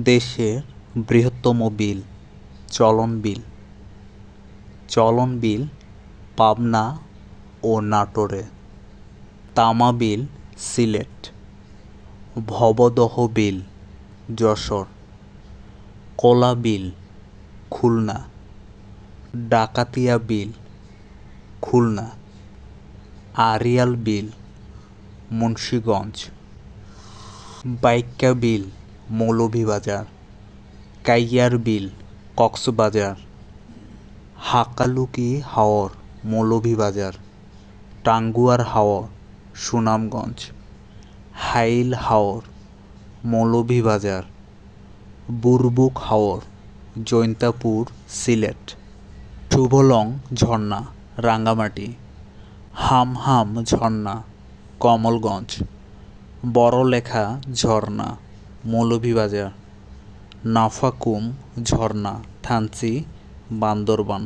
দেশের বৃহত্তম বিল চলন বিল পাবনা ও নাটোরে, তামা বিল সিলেট, ভবদহ বিল যশোর, কলা বিল খুলনা, ডাকাতিয়া বিল খুলনা, আড়িয়াল বিল মুন্সিগঞ্জ, বাইক্কা বিল মৌলভীবাজার, কাইয়ার বিল কক্সবাজার, হাকালুকি হাওর মৌলভীবাজার, টাঙ্গুয়ার হাওর সুনামগঞ্জ, হাইল হাওর মৌলভীবাজার, বুরবুক হাওর জৈন্তাপুর সিলেট, শুভলং ঝর্ণা রাঙ্গামাটি, হামহাম ঝর্ণা কমলগঞ্জ, বড়লেখা ঝর্ণা মৌলভীবাজার, নাফাকুম ঝর্ণা থানচি বান্দরবান।